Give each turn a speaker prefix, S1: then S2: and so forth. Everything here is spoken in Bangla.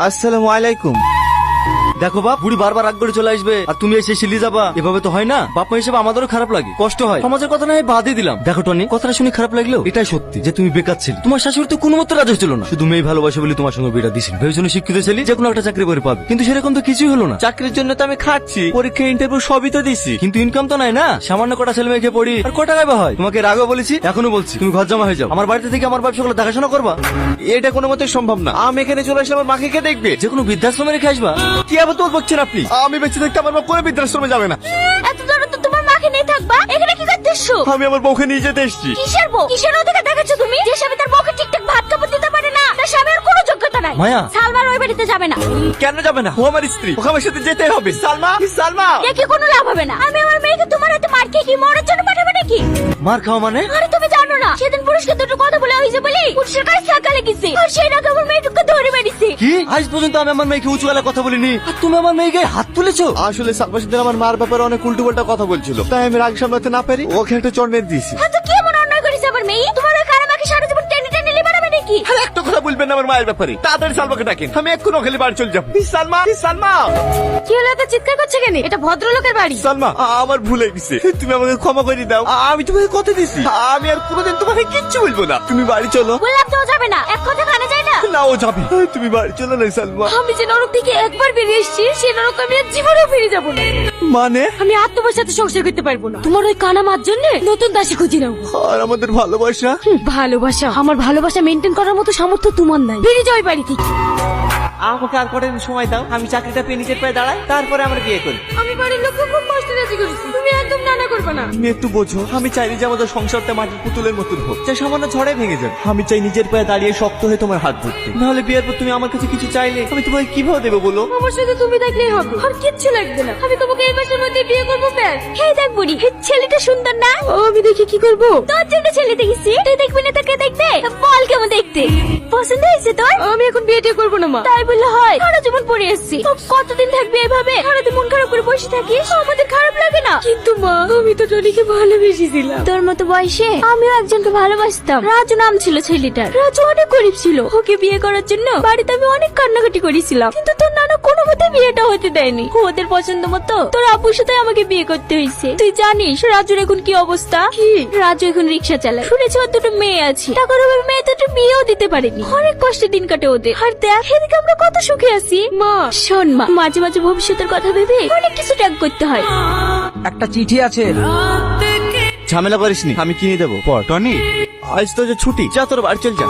S1: আসসালামু আলাইকুম। দেখো বাপ, বুড়ি বারবার রাগ করে চলে আসবে আর তুমি এসে শিলি যাবা, এভাবে তো হয় না। বাপ মা হিসেবে আমাদেরও খারাপ লাগে, কষ্ট হয়। সমাজের কথা না হয় বাদই দিলাম। দেখো টনি, কথাটা শুনে খারাপ লাগলেও এটাই সত্যি যে তুমি বেকার ছিলে। তোমার শাশুড়ি তো কোনো মতো রাজি ছিল না, শুধু মেয়ে ভালোবাসে বলে তোমার সঙ্গে বিয়েটা দিছিল। ভেবেছিল শিক্ষিত ছেলে যে কোনো একটা চাকরি করে পাবে, কিন্তু সেরকম তো কিছুই হলো না।
S2: চাকরির জন্য তো আমি খাচ্ছি, পরীক্ষা ইন্টারভিউ সবই তো দিছি,
S1: কিন্তু ইনকাম তো নাই না। সামান্য কটা ছেলে মেয়েকে পড়ি আর কটা টাকা হয়। তোমাকে রাগও বলেছি, এখনো বলছি, তুমি ঘর জমা হয়ে যাও। আমার বাড়িতে থেকে আমার বাপ সকলে দেখাশোনা করবা।
S2: এটা কোনো মতে সম্ভব না। আমি এখানে চলে আসলে আমার মাকে কে দেখবে?
S1: যে কোনো বৃদ্ধাশ্রমে রেখে আসবা।
S2: কি আবার তোর বলছেন আপনি? আমি বেঁচে থাকতে আমার মা কোনো বৃদ্ধাশ্রমে যাবে না।
S3: এত দূর তো তোমার মাকে নিয়ে থাকবা, এখানে কি করতেছো?
S2: আমি আমার বউকে নিয়ে যেতে এসেছি।
S3: কিসের বউ? কিসের অধিকার দেখাচ্ছ তুমি? যে স্বামী তার বউকে ঠিকঠাক ভাত কাপড় দিতে পারে না, তার স্বামীর কোনো যোগ্যতা নাই।
S1: মায়া,
S3: সালমার ওই বাড়িতে যাবে না।
S2: কেন যাবে না? ও আমার স্ত্রী, ওকে আমার সাথে যেতে হবে। সালমা, সালমা,
S3: দেখে কোনো লাভ হবে না। আমি আমার মেয়েকে তোমার হাতে মার খেয়ে কি মরার জন্য পাঠাবো নাকি?
S1: মার খাওয়া মানে?
S3: আরে তুমি জানো না, সেদিন পুরুষকে দুটো কথা বলে হয়েছে বলি পুরুষের কাছে সকালে গেছে, আর সেই রাগে আমার মেয়েটুকে ধরে মেরেছে।
S1: কি? আজ পর্যন্ত আমি আমার মেয়েকে উঁচু গলায় কথা বলিনি, আর তুমি আমার মেয়েকে হাত তুলেছো?
S2: আসলে সালমা সেদিন আমার মার ব্যাপারে অনেক উল্টো পাল্টা কথা বলছিল, তাই আমি রাগ সামলাতে না পারি ওকে একটা চড় মেরে দিয়েছি।
S3: হ্যাঁ, তো কি এমন অন্যায় করেছে আমার মেয়ে? তোমার ওই কারামাকে সারা জীবন টেনে টেনে লিবাড়াবে নাকি?
S2: আরে একটা কথা বলবেন না আমার মায়ের ব্যাপারে। তাড়াতাড়ি সালমাকে ডাকেন, আমি এক্ষুনি ওখানে বাড়ি চলে যাবো। সালমা, সালমা,
S3: কি হলো? এত চিৎকার করছে কেন? এটা ভদ্রলোকের বাড়ি।
S2: সালমা, আমার ভুল হয়ে গেছে, তুমি আমাকে ক্ষমা করে দাও। আমি তোমাকে কথা দিছি, আমি আর কোনোদিন তোমাকে কিচ্ছু বলবো না। তুমি বাড়ি চলো।
S3: বললাম তো ও যাবে না, এক কথা কানে যায় না।
S2: না, ও যাবে। তুমি বাড়ি চলো না সালমা।
S3: আমি যে নরক থেকে একবার বেরিয়ে এসেছি, সেই নরক আমি আর জীবনেও ফিরে যাবো না।
S2: মানে?
S3: আমি আর তোমার সাথে সংসার করতে পারবো না। তোমার ওই কানা মার জন্য নতুন দাসী খুঁজে নাও।
S2: আর আমাদের ভালোবাসা?
S3: ভালোবাসা? আমার ভালোবাসা মেনটেন করার মতো সামর্থ্য তোমার নাই। বেরিয়ে যাও এই বাড়ি থেকে।
S2: আমাকে আর কটা দিন সময় দাও, আমি চাকরিটা পেয়ে নিজের পায়ে দাঁড়াই, তারপরে আমরা বিয়ে করি।
S3: আমি বাড়ির লোককে খুব কষ্ট রাজি করেছি, তুমি একদম নানা করবে না।
S2: তুমি একটু বোঝো, আমি চাইনি যে আমাদের সংসারটা মাটির পুতুলের মতন হোক, যা সামান্য ঝড়ে ভেঙে যাবে। আমি চাই নিজের পায়ে দাঁড়িয়ে শক্ত হয়ে তোমার হাত ধরতে। নাহলে বিয়ের পর তুমি আমার কাছে কিছু চাইলে আমি তোমাকে কিভাবে দেবো বলো?
S3: আমার সাথে তুমি থাকলেই হবে, আর কিচ্ছু লাগবে না। আমি তোমাকে এই মাসের মধ্যে বিয়ে করবো ব্যাস। এই দেখ বুড়ি, এই ছেলেটা সুন্দর না? আমি দেখি কি করবো? তোর জন্য ছেলে দেখেছি, তুই দেখবি না? তাকে দেখবে, বল কেমন দেখতে। পছন্দ হয়েছে তোর? আমি এখন বিয়েটা করবো না মা। তাই বললে হয়? সারা জীবন পড়ে এসেছি, কতদিন থাকবে এভাবে? সারাদিন মন খারাপ করে বসে থাকিস, আমাদের খারাপ লাগে না? কিন্তু মা, আমি তো টনিকে ভালোবেসেছিলাম। তোর মতো বয়সে আমিও একজনকে ভালোবাসতাম। রাজু নাম ছিল ছেলেটার। রাজু অনেক গরিব ছিল, ওকে বিয়ে করার জন্য বাড়িতে আমি অনেক কান্নাকাটি করেছিলাম, কিন্তু তোর নানা কোনো মতে বিয়েটা হতে দেয়নি। ওদের পছন্দ মতো তোর আপুর সাথে আমাকে বিয়ে করতে হয়েছে। তুই জানিস রাজুর এখন কি অবস্থা? কি? রাজু এখন রিক্সা চালায়। শুনেছি ওর দুটো মেয়ে আছে, টাকার অভাবে মেয়ে দুটো বিয়েও দিতে পারেনি। অনেক কষ্টে দিন কাটে ওদের। আর দেখ, এদিকে আমরা কত সুখে আছি। মা শোন মা, মাঝে মাঝে ভবিষ্যতের কথা ভেবে অনেক কিছু ত্যাগ করতে হয়।
S1: একটা চিঠি আছে। ঝামেলা করিসনি, আমি কিনে দেবো পর। টনি,
S2: আজ তো যে ছুটি, যা তোর বাড়ি চল যা।